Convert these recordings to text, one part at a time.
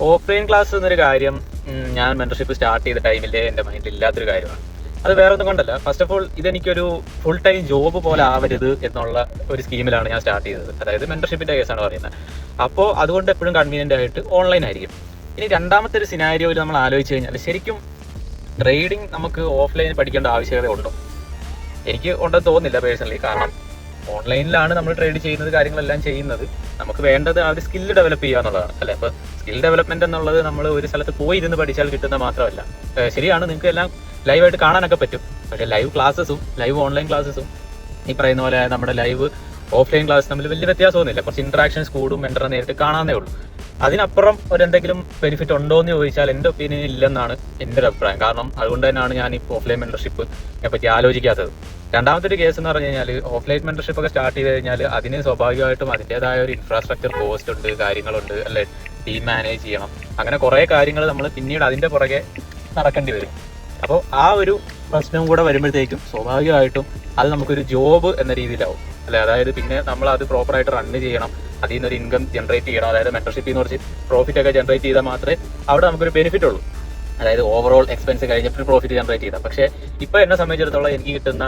Offline class എന്നൊരു കാര്യം ഞാൻ മെന്റർഷിപ്പ് സ്റ്റാർട്ട് ചെയ്ത ടൈമിൽ എൻ്റെ മൈൻഡിൽ ഇല്ലാത്തൊരു കാര്യമാണ്. അത് വേറെ ഒന്നും കൊണ്ടല്ല. ഫസ്റ്റ് ഓഫ് ഓൾ ഇതെനിക്കൊരു ഫുൾ ടൈം ജോബ് പോലെ ആവരുത് എന്നുള്ള ഒരു സ്കീമിലാണ് ഞാൻ സ്റ്റാർട്ട് ചെയ്തത്. അതായത് മെന്റർഷിപ്പിന്റെ കേസാണ് പറയുന്നത്. അപ്പോൾ അതുകൊണ്ട് എപ്പോഴും കൺവീനിയന്റ് ആയിട്ട് ഓൺലൈൻ ആയിരിക്കും. ഇനി രണ്ടാമത്തെ ഒരു സിനാരിയോയിൽ നമ്മൾ ആലോചിച്ച് കഴിഞ്ഞാൽ ശരിക്കും ട്രേഡിംഗ് നമുക്ക് ഓഫ്ലൈനിൽ പഠിക്കേണ്ട ആവശ്യകത ഉണ്ടോ? എനിക്ക് ഉണ്ടെന്ന് തോന്നുന്നില്ല പേഴ്സണലി. കാരണം ഓൺലൈനിലാണ് നമ്മൾ ട്രേഡ് ചെയ്യുന്നത്, കാര്യങ്ങളെല്ലാം ചെയ്യുന്നത്. നമുക്ക് വേണ്ടത് ആ ഒരു സ്കില്ല് ഡെവലപ്പ് ചെയ്യുക എന്നുള്ളതാണ് അല്ലെ. അപ്പോൾ സ്കിൽ ഡെവലപ്മെന്റ് എന്നുള്ളത് നമ്മൾ ഒരു സ്ഥലത്ത് പോയി ഇരുന്ന് പഠിച്ചാൽ കിട്ടുന്ന മാത്രമല്ല. ശരിയാണ്, നിങ്ങൾക്ക് എല്ലാം ലൈവായിട്ട് കാണാനൊക്കെ പറ്റും. പക്ഷേ ലൈവ് ക്ലാസ്സസും ലൈവ് ഓൺലൈൻ ക്ലാസ്സസും ഈ പറയുന്ന പോലെ നമ്മുടെ ലൈവ് ഓഫ്ലൈൻ ക്ലാസ് തമ്മിൽ വലിയ വ്യത്യാസമൊന്നുമില്ല. കുറച്ച് ഇന്ററാക്ഷൻസ് കൂടും, മെന്ററെ നേരിട്ട് കാണാനേ ഉള്ളൂ. അതിനപ്പുറം എന്തെങ്കിലും ബെനിഫിറ്റ് ഉണ്ടോ എന്ന് ചോദിച്ചാൽ എൻ്റെ ഒപ്പീനിയൻ ഇല്ലെന്നാണ് എൻ്റെ ഒരു അഭിപ്രായം. കാരണം അതുകൊണ്ട് തന്നെയാണ് ഞാൻ ഇപ്പോൾ ഓഫ്ലൈൻ മെന്റർഷിപ്പിനെ പറ്റി ആലോചിക്കാത്തത്. രണ്ടാമത്തെ ഒരു കേസ് എന്ന് പറഞ്ഞു കഴിഞ്ഞാൽ ഓഫ്ലൈൻ മെന്റർഷിപ്പ് ഒക്കെ സ്റ്റാർട്ട് ചെയ്ത് കഴിഞ്ഞാൽ അതിന് സ്വാഭാവികമായിട്ടും അതിൻ്റെതായ ഒരു ഇൻഫ്രാസ്ട്രക്ചർ കോസ്റ്റ് ഉണ്ട്, കാര്യങ്ങളുണ്ട് അല്ലെ. ടീം മാനേജ് ചെയ്യണം, അങ്ങനെ കുറേ കാര്യങ്ങൾ നമ്മൾ പിന്നീട് അതിൻ്റെ പുറകെ നടക്കേണ്ടി വരും. അപ്പോൾ ആ ഒരു പ്രശ്നവും കൂടെ വരുമ്പോഴത്തേക്കും സ്വാഭാവികമായിട്ടും അത് നമുക്കൊരു ജോബ് എന്ന രീതിയിലാവും അല്ലെ. അതായത് പിന്നെ നമ്മൾ അത് പ്രോപ്പറായിട്ട് റൺ ചെയ്യണം, അതിൽ നിന്നൊരു ഇൻകം ജനറേറ്റ് ചെയ്യണം. അതായത് മെന്റർഷിപ്പിൽ നിന്ന് കുറച്ച് പ്രോഫിറ്റ് ഒക്കെ ജനറേറ്റ് ചെയ്താൽ മാത്രമേ അവിടെ നമുക്കൊരു ബെനിഫിറ്റ് ഉള്ളൂ. അതായത് ഓവറോൾ എക്സ്പെൻസ് കഴിഞ്ഞപ്പോൾ പ്രോഫിറ്റ് ജനറേറ്റ് ചെയ്താൽ. പക്ഷേ ഇപ്പോൾ എന്നെ സംബന്ധിച്ചിടത്തോളം എനിക്ക് കിട്ടുന്ന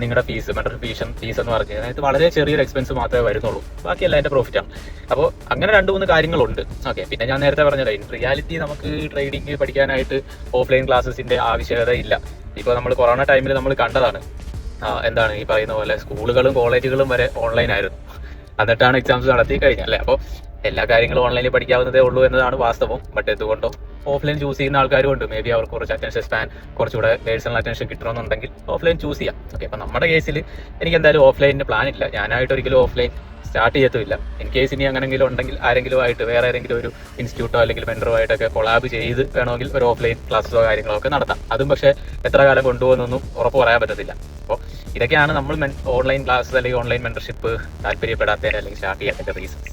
നിങ്ങളുടെ ഫീസ്, മെന്റർഷിപ്പ് ഫീസ് എന്ന് പറഞ്ഞു കഴിഞ്ഞാൽ ഇത് വളരെ ചെറിയൊരു എക്സ്പെൻസ് മാത്രമേ വരുന്നുള്ളൂ. ബാക്കിയെല്ലാം എൻ്റെ പ്രോഫിറ്റാണ്. അപ്പോൾ അങ്ങനെ 2-3 കാര്യങ്ങളുണ്ട്. ഓക്കെ, പിന്നെ ഞാൻ നേരത്തെ പറഞ്ഞല്ലോ, ഇൻ റിയാലിറ്റി നമുക്ക് ട്രേഡിംഗ് പഠിക്കാനായിട്ട് ഓഫ്ലൈൻ ക്ലാസ്സസിന്റെ ആവശ്യകത ഇല്ല. ഇപ്പോൾ നമ്മൾ കൊറോണ ടൈമിൽ നമ്മൾ കണ്ടതാണ്. എന്താണ് ഈ പറയുന്ന പോലെ സ്കൂളുകളും കോളേജുകളും വരെ ഓൺലൈൻ ആയിരുന്നു. എന്നിട്ടാണ് എക്സാംസ് നടത്തി കഴിഞ്ഞത് അല്ലേ. അപ്പോൾ എല്ലാ കാര്യങ്ങളും ഓൺലൈനിൽ പഠിക്കാവുന്നതേ ഉള്ളൂ എന്നതാണ് വാസ്തവം. ബട്ട് എന്തുകൊണ്ടോ ഓഫ്ലൈൻ ചൂസ് ചെയ്യുന്ന ആൾക്കാരും ഉണ്ട്. മേ ബി അവർക്ക് കുറച്ച് അറ്റൻഷൻ സ്പാൻ, കുറച്ചുകൂടെ പേഴ്സണൽ അറ്റൻഷൻ കിട്ടണമെന്നുണ്ടെങ്കിൽ ഓഫ്ലൈൻ ചൂസ് ചെയ്യാം. ഓക്കെ, അപ്പം നമ്മുടെ കേസിൽ എനിക്ക് എന്തായാലും ഓഫ്ലൈനിന് പ്ലാൻ ഇല്ല. ഞാനായിട്ട് ഒരിക്കലും ഓഫ്ലൈൻ സ്റ്റാർട്ട് ചെയ്യത്തുമില്ല. ഇൻ കേസ് ഇനി അങ്ങനെങ്കിലും ഉണ്ടെങ്കിൽ ആരെങ്കിലും ആയിട്ട് വേറെ ഏതെങ്കിലും ഒരു ഇൻസ്റ്റിറ്റ്യൂട്ടോ അല്ലെങ്കിൽ മെന്ററോ ആയിട്ടൊക്കെ കൊളാബ് ചെയ്ത് വേണമെങ്കിൽ ഒരു ഓഫ്ലൈൻ ക്ലാസ്സോ കാര്യങ്ങളോ ഒക്കെ നടത്താം. അതും പക്ഷേ എത്ര കാലം കൊണ്ടുപോകുന്നൊന്നും ഉറപ്പ് പറയാൻ പറ്റത്തില്ല. അപ്പോൾ ഇതൊക്കെയാണ് നമ്മൾ ഓൺലൈൻ ക്ലാസ് അല്ലെങ്കിൽ ഓൺലൈൻ മെന്റർഷിപ്പ് താല്പര്യപ്പെടാത്തതിന് അല്ലെങ്കിൽ സ്റ്റാർട്ട് ചെയ്യാത്തതിന്റെ റീസൺസ്.